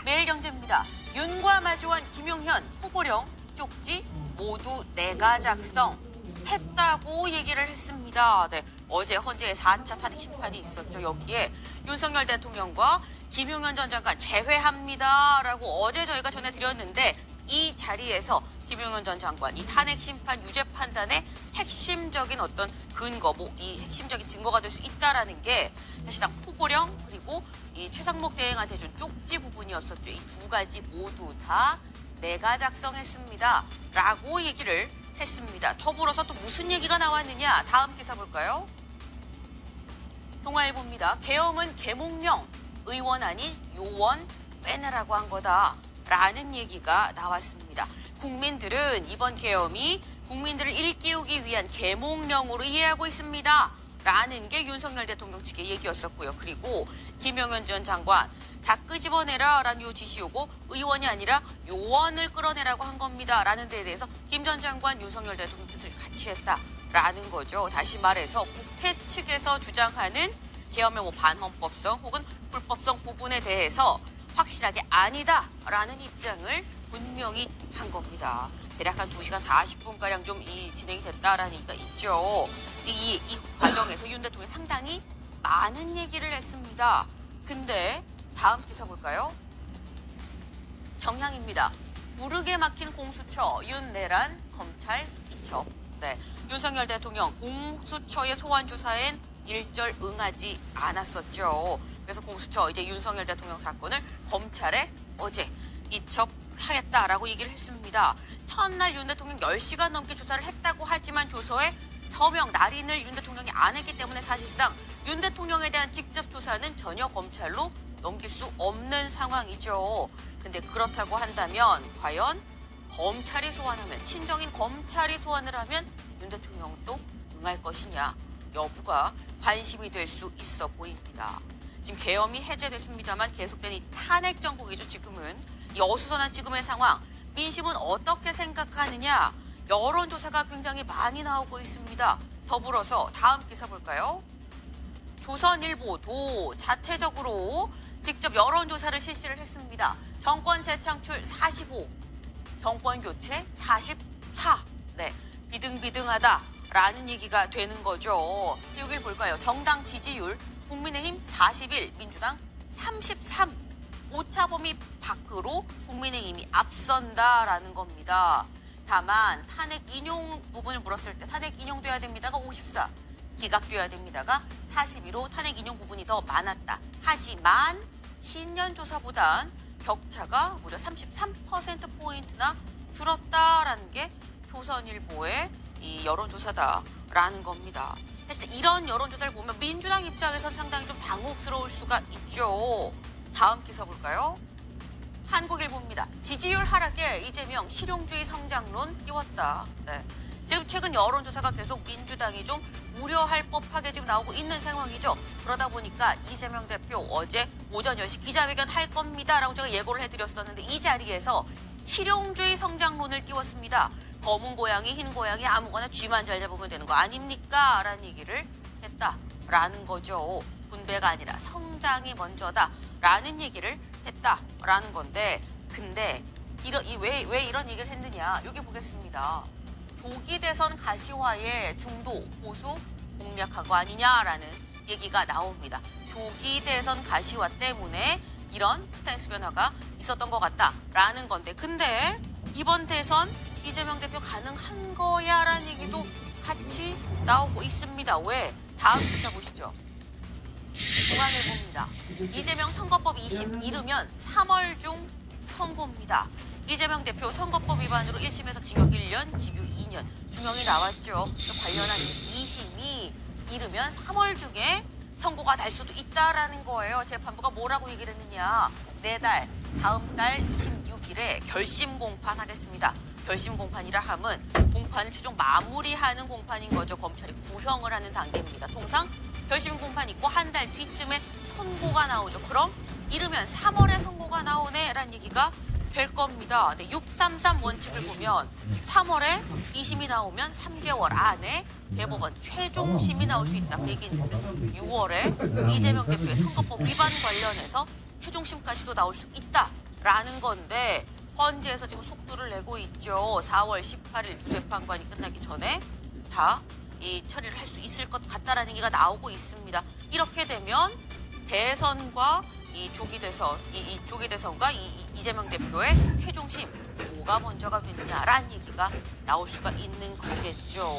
매일경제입니다. 윤과 마주한 김용현, 포고령, 쪽지 모두 내가 작성했다고 얘기를 했습니다. 네, 어제 헌재에 4차 탄핵 심판이 있었죠. 여기에 윤석열 대통령과 김용현 전 장관 재회합니다라고 어제 저희가 전해드렸는데 이 자리에서 김용현 전 장관 이 탄핵 심판 유죄 판단의 핵심적인 어떤 근거, 이 핵심적인 증거가 될 수 있다라는 게 사실상 포고령 그리고 이 최상목 대행한테 준 쪽지 부분이었었죠. 이 두 가지 모두 다 내가 작성했습니다라고 얘기를 했습니다. 더불어서 또 무슨 얘기가 나왔느냐? 다음 기사 볼까요? 동아일보입니다. 계엄은 계몽령, 의원 아닌 요원 빼내라고 한 거다라는 얘기가 나왔습니다. 국민들은 이번 계엄이 국민들을 일깨우기 위한 계몽령으로 이해하고 있습니다. 라는 게 윤석열 대통령 측의 얘기였었고요. 그리고 김용현 전 장관 다 끄집어내라 라는 요 지시요고 의원이 아니라 요원을 끌어내라고 한 겁니다. 라는 데에 대해서 김 전 장관 윤석열 대통령 뜻을 같이 했다라는 거죠. 다시 말해서 국회 측에서 주장하는 계엄의 반헌법성 혹은 불법성 부분에 대해서 확실하게 아니다라는 입장을 분명히 한 겁니다. 대략 한 2시간 40분가량 좀 진행이 됐다라는 얘기가 있죠. 이 과정에서 윤 대통령이 상당히 많은 얘기를 했습니다. 근데 다음 기사 볼까요? 경향입니다. 부르게 막힌 공수처, 윤내란 검찰 이첩. 네, 윤석열 대통령 공수처의 소환 조사엔 일절 응하지 않았었죠. 그래서 공수처 이제 윤석열 대통령 사건을 검찰에 어제 이첩하겠다라고 얘기를 했습니다. 첫날 윤 대통령 10시간 넘게 조사를 했다고 하지만 조서에 서명, 날인을 윤 대통령이 안 했기 때문에 사실상 윤 대통령에 대한 직접 조사는 전혀 검찰로 넘길 수 없는 상황이죠. 근데 그렇다고 한다면 과연 검찰이 소환하면, 친정인 검찰이 소환을 하면 윤 대통령도 응할 것이냐 여부가 관심이 될 수 있어 보입니다. 지금 계엄이 해제됐습니다만 계속되는 이 탄핵 정국이죠. 지금은 이 어수선한 지금의 상황, 민심은 어떻게 생각하느냐 여론조사가 굉장히 많이 나오고 있습니다. 더불어서 다음 기사 볼까요? 조선일보도 자체적으로 직접 여론조사를 실시를 했습니다. 정권 재창출 45, 정권 교체 44. 네, 비등비등하다라는 얘기가 되는 거죠. 여기를 볼까요? 정당 지지율 국민의힘 41, 민주당 33. 오차 범위 밖으로 국민의힘이 앞선다라는 겁니다. 다만 탄핵 인용 부분을 물었을 때 탄핵 인용돼야 됩니다가 54, 기각돼야 됩니다가 42로 탄핵 인용 부분이 더 많았다. 하지만 신년조사보단 격차가 무려 33%포인트나 줄었다라는 게 조선일보의 이 여론조사다라는 겁니다. 사실 이런 여론조사를 보면 민주당 입장에서는 상당히 좀 당혹스러울 수가 있죠. 다음 기사 볼까요? 한국일보입니다. 지지율 하락에 이재명 실용주의 성장론 띄웠다. 네. 지금 최근 여론조사가 계속 민주당이 좀 우려할 법하게 지금 나오고 있는 상황이죠. 그러다 보니까 이재명 대표 어제 오전 10시 기자회견 할 겁니다라고 제가 예고를 해드렸었는데 이 자리에서 실용주의 성장론을 띄웠습니다. 검은 고양이, 흰 고양이 아무거나 쥐만 잘 잡으면 되는 거 아닙니까? 라는 얘기를 했다라는 거죠. 분배가 아니라 성장이 먼저다. 라는 얘기를 했다라는 건데 근데 왜 이런 얘기를 했느냐 여기 보겠습니다. 조기 대선 가시화에 중도 보수 공략한 거 아니냐라는 얘기가 나옵니다. 조기 대선 가시화 때문에 이런 스탠스 변화가 있었던 것 같다라는 건데 근데 이번 대선 이재명 대표 가능한 거야라는 얘기도 같이 나오고 있습니다. 왜? 다음 기사 보시죠. 중앙일보입니다. 이재명 선거법 2심 이르면 3월 중 선고입니다. 이재명 대표 선거법 위반으로 1심에서 징역 1년, 집유 2년 중형이 나왔죠. 관련한 2심이 이르면 3월 중에 선고가 날 수도 있다라는 거예요. 재판부가 뭐라고 얘기를 했느냐. 내달 다음 달 26일에 결심 공판하겠습니다. 결심 공판이라 함은 공판을 최종 마무리하는 공판인 거죠. 검찰이 구형을 하는 단계입니다. 통상 결심 공판 있고 한 달 뒤쯤에 선고가 나오죠. 그럼 이르면 3월에 선고가 나오네라는 얘기가 될 겁니다. 네, 633 원칙을 보면 3월에 2심이 나오면 3개월 안에 대법원 최종심이 나올 수 있다. 그 얘기는 6월에 이재명 대표의 선거법 위반 관련해서 최종심까지도 나올 수 있다. 라는 건데 헌재에서 지금 속도를 내고 있죠. 4월 18일 재판관이 끝나기 전에 다 이 처리를 할 수 있을 것 같다라는 얘기가 나오고 있습니다. 이렇게 되면 대선과 이 조기 대선, 이 조기 대선과 이재명 대표의 최종심 뭐가 먼저가 되느냐라는 얘기가 나올 수가 있는 거겠죠.